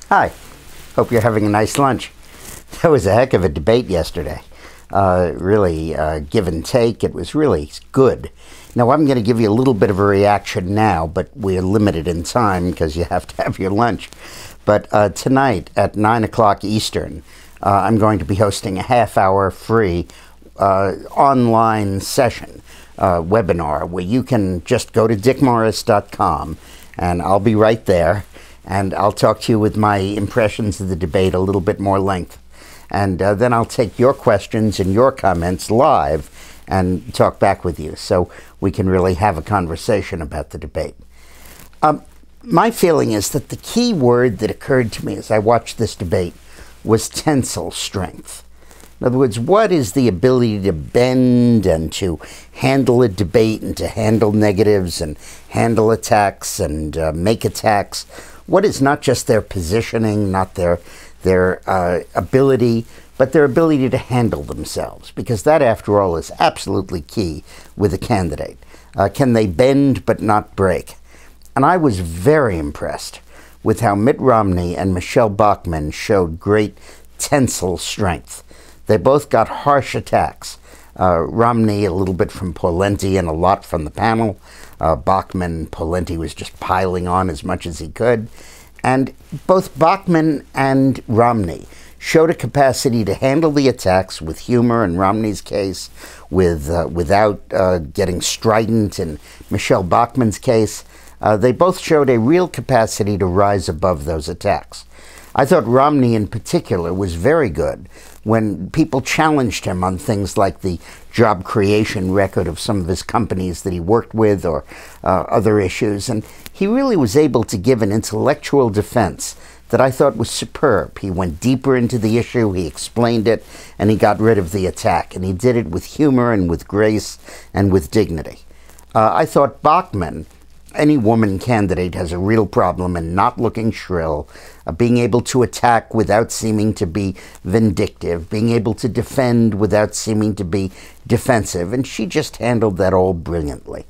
Hi. Hope you're having a nice lunch. That was a heck of a debate yesterday. Really give and take. It was really good. Now, I'm going to give you a little bit of a reaction now, but we're limited in time because you have to have your lunch. But tonight at 9 o'clock Eastern, I'm going to be hosting a half-hour free online session, webinar, where you can just go to dickmorris.com, and I'll be right there. And I'll talk to you with my impressions of the debate a little bit more length. And then I'll take your questions and your comments live and talk back with you so we can really have a conversation about the debate. My feeling is that the key word that occurred to me as I watched this debate was tensile strength. In other words, what is the ability to bend and to handle a debate and to handle negatives and handle attacks and make attacks? What is not just their positioning, not their ability, but their ability to handle themselves? Because that, after all, is absolutely key with a candidate. Can they bend but not break? And I was very impressed with how Mitt Romney and Michele Bachmann showed great tensile strength. They both got harsh attacks. Romney a little bit from Pawlenty and a lot from the panel. Bachmann, Pawlenty was just piling on as much as he could. And both Bachmann and Romney showed a capacity to handle the attacks with humor in Romney's case, without getting strident in Michele Bachmann's case. They both showed a real capacity to rise above those attacks. I thought Romney in particular was very good when people challenged him on things like the job creation record of some of his companies that he worked with or other issues. And he really was able to give an intellectual defense that I thought was superb. He went deeper into the issue, he explained it, and he got rid of the attack. And he did it with humor and with grace and with dignity. I thought Bachmann, any woman candidate, has a real problem in not looking shrill, being able to attack without seeming to be vindictive, being able to defend without seeming to be defensive, and she just handled that all brilliantly.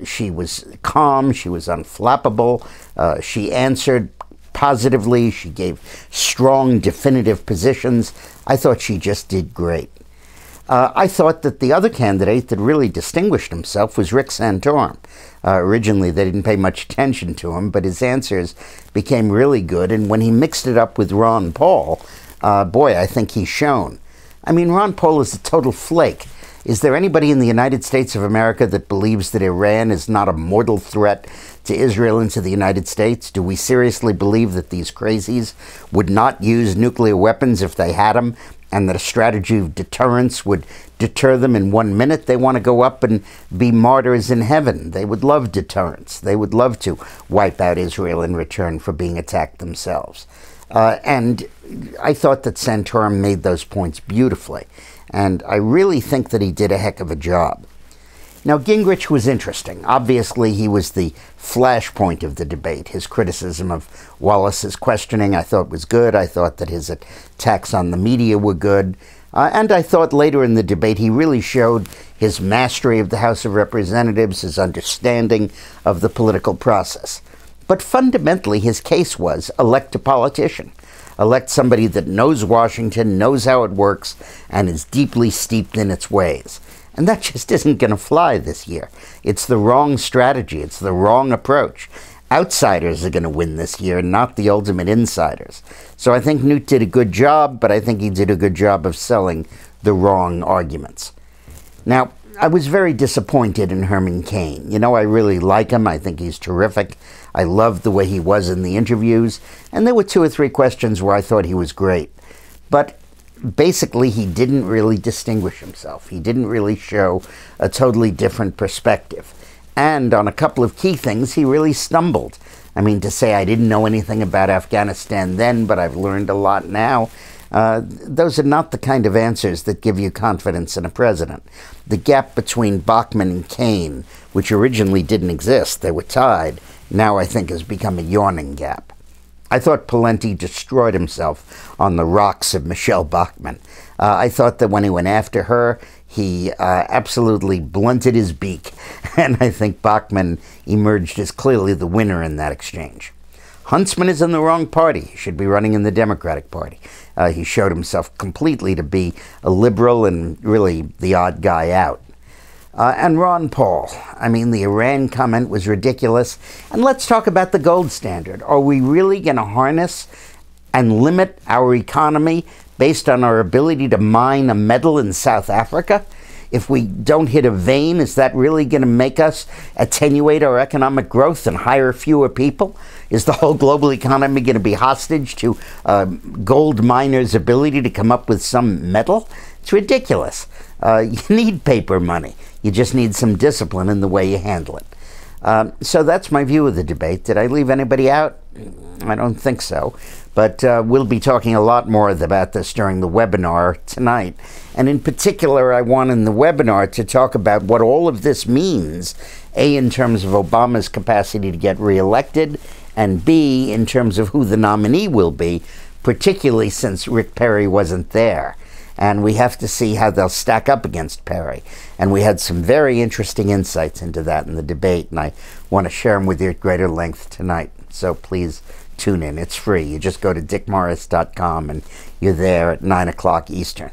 She was calm, she was unflappable, she answered positively, she gave strong, definitive positions. I thought she just did great. I thought that the other candidate that really distinguished himself was Rick Santorum. Originally, they didn't pay much attention to him, but his answers became really good. And when he mixed it up with Ron Paul, boy, I think he's shown. I mean, Ron Paul is a total flake. Is there anybody in the United States of America that believes that Iran is not a mortal threat to Israel and to the United States? Do we seriously believe that these crazies would not use nuclear weapons if they had them, and that a strategy of deterrence would deter them in 1 minute? They want to go up and be martyrs in heaven. They would love deterrence. They would love to wipe out Israel in return for being attacked themselves. And I thought that Santorum made those points beautifully. And I really think that he did a heck of a job. Now, Gingrich was interesting. Obviously, he was the flashpoint of the debate. His criticism of Wallace's questioning I thought was good. I thought that his attacks on the media were good. And I thought later in the debate he really showed his mastery of the House of Representatives, his understanding of the political process. But fundamentally, his case was elect a politician. Elect somebody that knows Washington, knows how it works, and is deeply steeped in its ways. And that just isn't going to fly this year. It's the wrong strategy. It's the wrong approach. Outsiders are going to win this year, not the ultimate insiders. So I think Newt did a good job, but I think he did a good job of selling the wrong arguments. Now, I was very disappointed in Herman Cain. You know, I really like him. I think he's terrific. I loved the way he was in the interviews. And there were 2 or 3 questions where I thought he was great. But basically, he didn't really distinguish himself. He didn't really show a totally different perspective. And on a couple of key things, he really stumbled. I mean, to say I didn't know anything about Afghanistan then, but I've learned a lot now, those are not the kind of answers that give you confidence in a president. The gap between Bachmann and Cain, which originally didn't exist, they were tied, now I think has become a yawning gap. I thought Pawlenty destroyed himself on the rocks of Michele Bachmann. I thought that when he went after her, he absolutely blunted his beak, and I think Bachmann emerged as clearly the winner in that exchange. Huntsman is in the wrong party. He should be running in the Democratic Party. He showed himself completely to be a liberal and really the odd guy out. And Ron Paul. I mean, the Iran comment was ridiculous. And let's talk about the gold standard. Are we really going to harness and limit our economy based on our ability to mine a metal in South Africa? If we don't hit a vein, is that really going to make us attenuate our economic growth and hire fewer people? Is the whole global economy going to be hostage to gold miners' ability to come up with some metal? It's ridiculous. You need paper money. You just need some discipline in the way you handle it. So that's my view of the debate. Did I leave anybody out? I don't think so. But we'll be talking a lot more about this during the webinar tonight. And in particular, I want in the webinar to talk about what all of this means, A, in terms of Obama's capacity to get reelected, and B, in terms of who the nominee will be, particularly since Rick Perry wasn't there. And we have to see how they'll stack up against Perry. And we had some very interesting insights into that in the debate, and I want to share them with you at greater length tonight. So please tune in. It's free. You just go to dickmorris.com and you're there at 9 o'clock Eastern.